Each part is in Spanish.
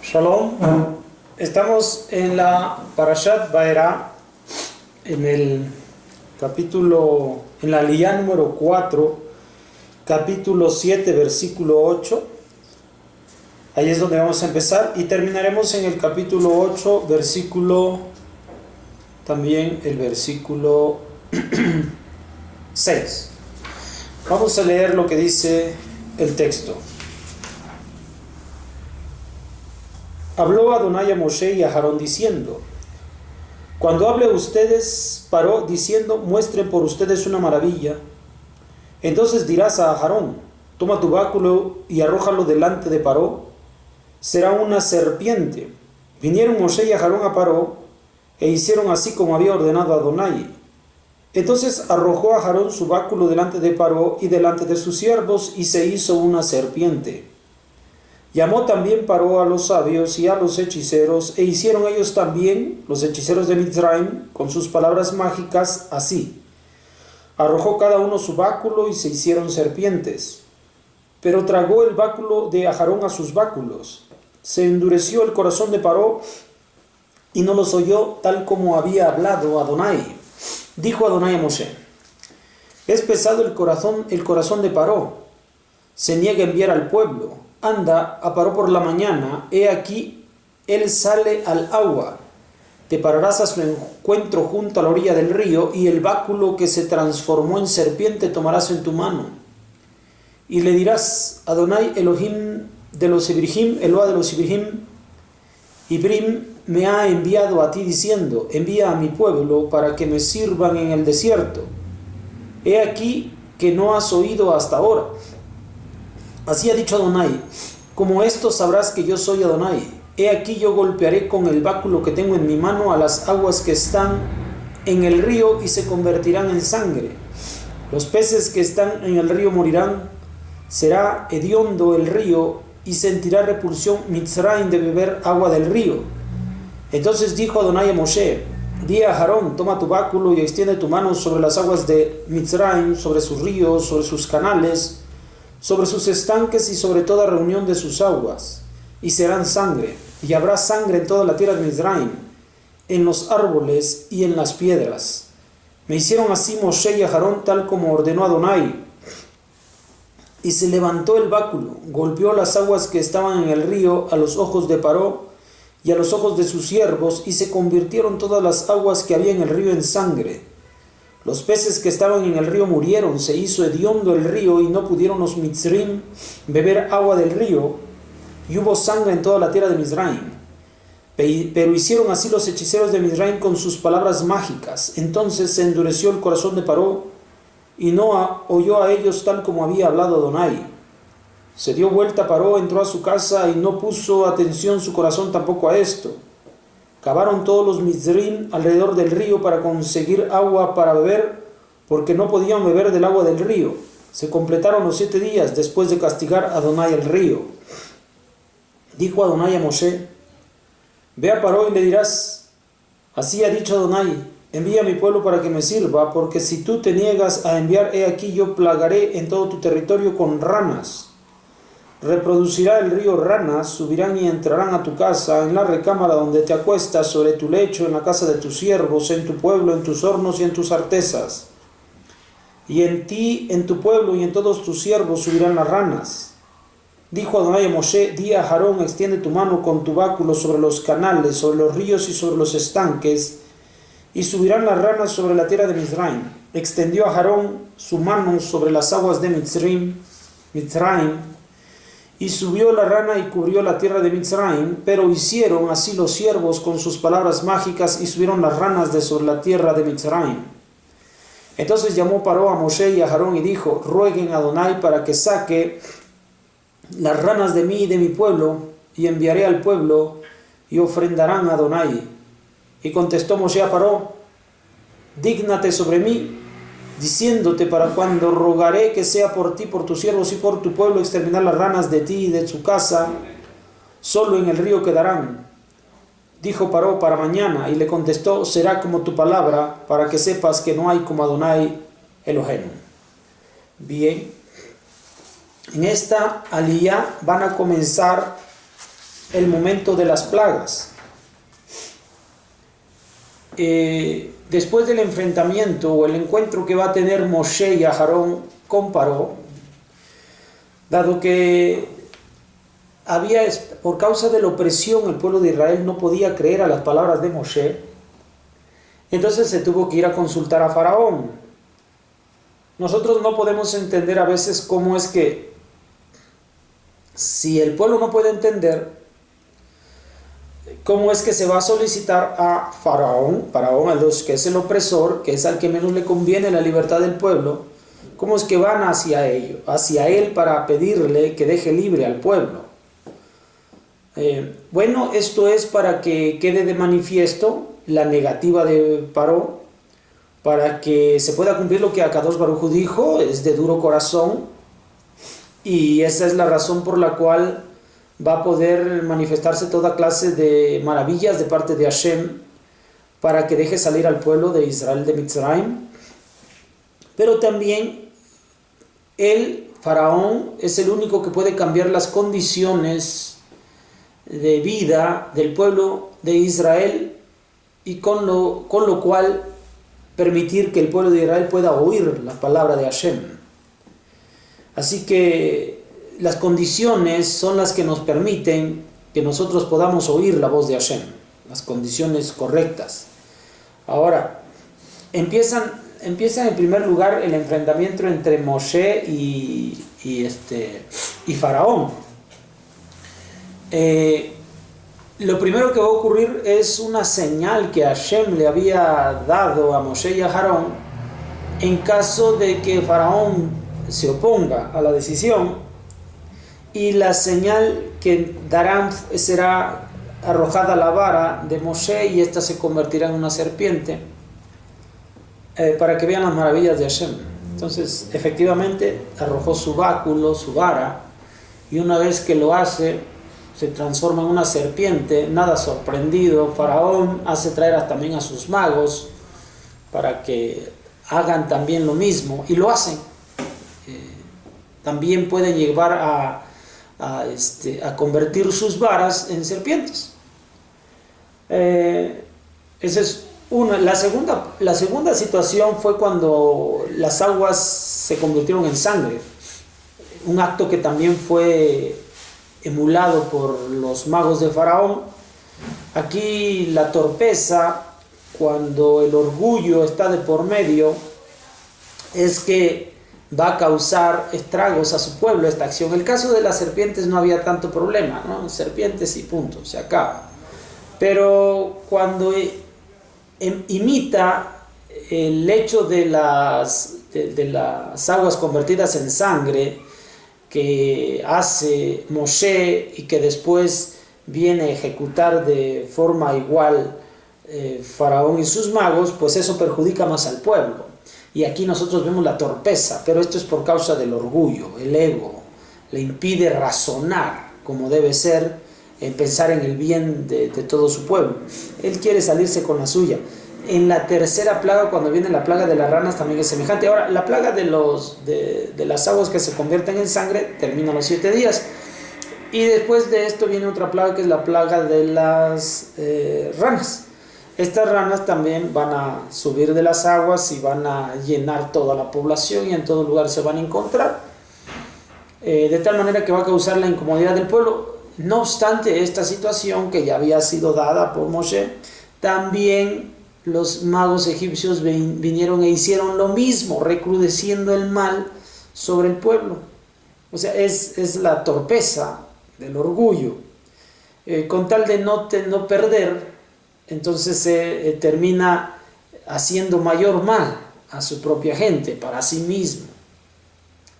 Shalom. Estamos en la Parashat Vaera, en la aliyá número 4, capítulo 7, versículo 8. Ahí es donde vamos a empezar y terminaremos en el capítulo 8, también el versículo 6. Vamos a leer lo que dice el texto. Habló Adonai a Moshe y a Aarón diciendo: cuando hable ustedes, Paró diciendo, muestren por ustedes una maravilla. Entonces dirás a Aarón: toma tu báculo y arrójalo delante de Paró. Será una serpiente. Vinieron Moshe y Aarón a Paró e hicieron así como había ordenado Adonai. Entonces arrojó a Aarón su báculo delante de Paró y delante de sus siervos, y se hizo una serpiente. Llamó también Paró a los sabios y a los hechiceros, e hicieron ellos también, los hechiceros de Mitzrayim, con sus palabras mágicas, así. Arrojó cada uno su báculo y se hicieron serpientes. Pero tragó el báculo de Aarón a sus báculos. Se endureció el corazón de Paró y no los oyó, tal como había hablado Adonai. Dijo Adonai a Moshe: es pesado el corazón de Paró, se niega a enviar al pueblo. Anda a Paró por la mañana, he aquí, él sale al agua. Te pararás a su encuentro junto a la orilla del río, y el báculo que se transformó en serpiente tomarás en tu mano. Y le dirás: Adonai Elohim de los Ibrahim, Eloa de los Ibrahim, Ibrim me ha enviado a ti diciendo: envía a mi pueblo para que me sirvan en el desierto. He aquí que no has oído hasta ahora. Así ha dicho Adonai: como esto sabrás que yo soy Adonai. He aquí yo golpearé con el báculo que tengo en mi mano a las aguas que están en el río y se convertirán en sangre. Los peces que están en el río morirán. Será hediondo el río y sentirá repulsión Mitzrayim de beber agua del río. Entonces dijo Adonai a Moshe: di a Aarón: toma tu báculo y extiende tu mano sobre las aguas de Mitzrayim, sobre sus ríos, sobre sus canales, sobre sus estanques y sobre toda reunión de sus aguas, y serán sangre, y habrá sangre en toda la tierra de Mizraim, en los árboles y en las piedras. Me hicieron así Moshe y Aarón tal como ordenó Adonai. Y se levantó el báculo, golpeó las aguas que estaban en el río a los ojos de Paró y a los ojos de sus siervos, y se convirtieron todas las aguas que había en el río en sangre. Los peces que estaban en el río murieron, se hizo hediondo el río, y no pudieron los Mitzrim beber agua del río, y hubo sangre en toda la tierra de Mizraim. Pero hicieron así los hechiceros de Mizraim con sus palabras mágicas. Entonces se endureció el corazón de Paró, y no oyó a ellos tal como había hablado Adonai. Se dio vuelta Paró, entró a su casa, y no puso atención su corazón tampoco a esto. Cavaron todos los Mizrim alrededor del río para conseguir agua para beber, porque no podían beber del agua del río. Se completaron los 7 días después de castigar a Adonai el río. Dijo Adonai a Moshe: ve a Paró y le dirás: así ha dicho Adonai, envía a mi pueblo para que me sirva, porque si tú te niegas a enviar, he aquí yo plagaré en todo tu territorio con ranas. Reproducirá el río ranas, subirán y entrarán a tu casa, en la recámara donde te acuestas, sobre tu lecho, en la casa de tus siervos, en tu pueblo, en tus hornos y en tus artesas. Y en ti, en tu pueblo y en todos tus siervos subirán las ranas. Dijo Adonai a Moshe: di a Aarón: extiende tu mano con tu báculo sobre los canales, sobre los ríos y sobre los estanques, y subirán las ranas sobre la tierra de Mizraim. Extendió a Aarón su mano sobre las aguas de Mitzraim, y subió la rana y cubrió la tierra de Mitzrayim, pero hicieron así los siervos con sus palabras mágicas, y subieron las ranas de sobre la tierra de Mitzrayim. Entonces llamó Paró a Moshe y a Aarón y dijo: rueguen a Adonai para que saque las ranas de mí y de mi pueblo, y enviaré al pueblo, y ofrendarán a Adonai. Y contestó Moshe a Paró: dígnate sobre mí, diciéndote: para cuando rogaré que sea por ti, por tus siervos y por tu pueblo, exterminar las ranas de ti y de su casa, solo en el río quedarán. Dijo Paró: para mañana. Y le contestó: será como tu palabra, para que sepas que no hay como Adonai Elohenu. Bien, en esta aliyá van a comenzar el momento de las plagas. Después del enfrentamiento o el encuentro que va a tener Moshe y Aarón con Paró, dado que por causa de la opresión el pueblo de Israel no podía creer a las palabras de Moshe, entonces se tuvo que ir a consultar a Faraón. Nosotros no podemos entender a veces cómo es que, si el pueblo no puede entender, cómo es que se va a solicitar a Faraón, que es el opresor, que es al que menos le conviene la libertad del pueblo, cómo es que van hacia él para pedirle que deje libre al pueblo. Bueno, esto es para que quede de manifiesto la negativa de Paró, para que se pueda cumplir lo que Akadosh Baruj Hu dijo, es de duro corazón, y esa es la razón por la cual va a poder manifestarse toda clase de maravillas de parte de Hashem, para que deje salir al pueblo de Israel de Mitzrayim. Pero también el Faraón es el único que puede cambiar las condiciones de vida del pueblo de Israel, y con lo cual permitir que el pueblo de Israel pueda oír la palabra de Hashem. Así que las condiciones son las que nos permiten que nosotros podamos oír la voz de Hashem, las condiciones correctas. Ahora, empieza en primer lugar el enfrentamiento entre Moshe y Faraón. Lo primero que va a ocurrir es una señal que Hashem le había dado a Moshe y a Aarón en caso de que Faraón se oponga a la decisión, y la señal que darán será arrojada la vara de Moshe y ésta se convertirá en una serpiente, para que vean las maravillas de Hashem. Entonces, efectivamente, arrojó su báculo, su vara, y una vez que lo hace, se transforma en una serpiente. Nada sorprendido, Faraón hace traer también a sus magos para que hagan también lo mismo, y lo hacen. También pueden llevar a convertir sus varas en serpientes. Esa es una. La segunda situación fue cuando las aguas se convirtieron en sangre, un acto que también fue emulado por los magos de Faraón. Aquí la torpeza, cuando el orgullo está de por medio, es que va a causar estragos a su pueblo esta acción. En el caso de las serpientes no había tanto problema, ¿no? Serpientes y punto, se acaba. Pero cuando imita el hecho de las aguas convertidas en sangre que hace Moshe y que después viene a ejecutar de forma igual Faraón y sus magos, pues eso perjudica más al pueblo. Y aquí nosotros vemos la torpeza, pero esto es por causa del orgullo, el ego, le impide razonar como debe ser, en pensar en el bien de todo su pueblo. Él quiere salirse con la suya. En la tercera plaga, cuando viene la plaga de las ranas, también es semejante. Ahora, la plaga de las aguas que se convierten en sangre termina los 7 días. Y después de esto viene otra plaga, que es la plaga de las ranas. Estas ranas también van a subir de las aguas y van a llenar toda la población, y en todo lugar se van a encontrar, de tal manera que va a causar la incomodidad del pueblo. No obstante esta situación que ya había sido dada por Moshe, también los magos egipcios vinieron e hicieron lo mismo, recrudeciendo el mal sobre el pueblo. O sea, es la torpeza del orgullo. Con tal de no perder, entonces se termina haciendo mayor mal a su propia gente, para sí mismo.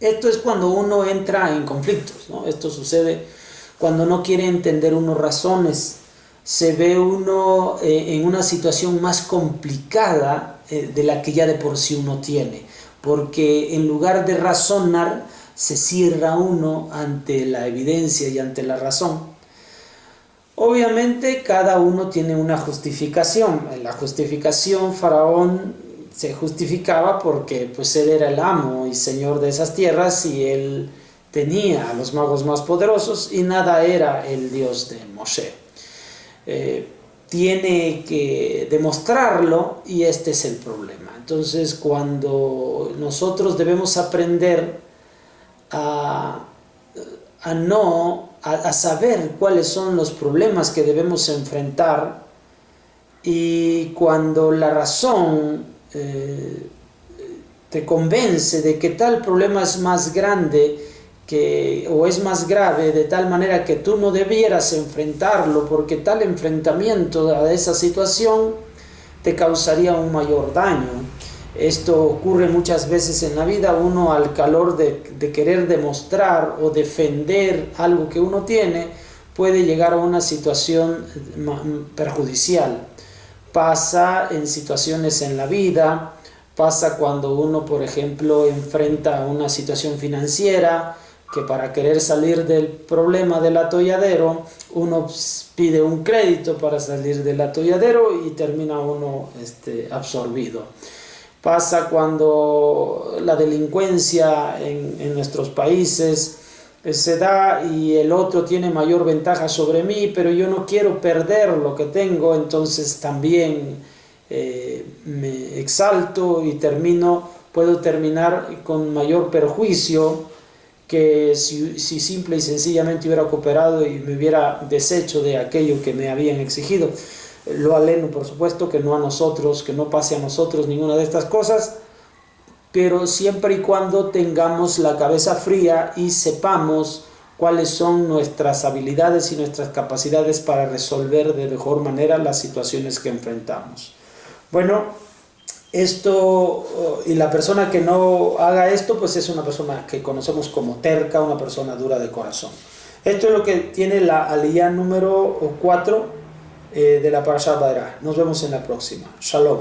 Esto es cuando uno entra en conflictos, ¿no? Esto sucede cuando no quiere entender uno razones. Se ve uno en una situación más complicada de la que ya de por sí uno tiene, porque en lugar de razonar, se cierra uno ante la evidencia y ante la razón. Obviamente cada uno tiene una justificación. En la justificación, Faraón se justificaba porque pues él era el amo y señor de esas tierras, y él tenía a los magos más poderosos y nada era el Dios de Moshe. Tiene que demostrarlo y este es el problema. Entonces, cuando nosotros debemos aprender a saber cuáles son los problemas que debemos enfrentar, y cuando la razón te convence de que tal problema es más grande o es más grave, de tal manera que tú no debieras enfrentarlo, porque tal enfrentamiento a esa situación te causaría un mayor daño. Esto ocurre muchas veces en la vida. Uno, al calor de querer demostrar o defender algo que uno tiene, puede llegar a una situación perjudicial. Pasa en situaciones en la vida, pasa cuando uno, por ejemplo, enfrenta una situación financiera, que para querer salir del problema del atolladero, uno pide un crédito para salir del atolladero y termina uno absorbido. Pasa cuando la delincuencia en nuestros países se da y el otro tiene mayor ventaja sobre mí, pero yo no quiero perder lo que tengo, entonces también me exalto y puedo terminar con mayor perjuicio que si simple y sencillamente hubiera cooperado y me hubiera deshecho de aquello que me habían exigido. Lo aleno, por supuesto, que no a nosotros, que no pase a nosotros ninguna de estas cosas, pero siempre y cuando tengamos la cabeza fría y sepamos cuáles son nuestras habilidades y nuestras capacidades para resolver de mejor manera las situaciones que enfrentamos. Bueno, y la persona que no haga esto, pues es una persona que conocemos como terca, una persona dura de corazón. Esto es lo que tiene la aliyá número 4 de la Parashat Vairaj. Nos vemos en la próxima. Shalom.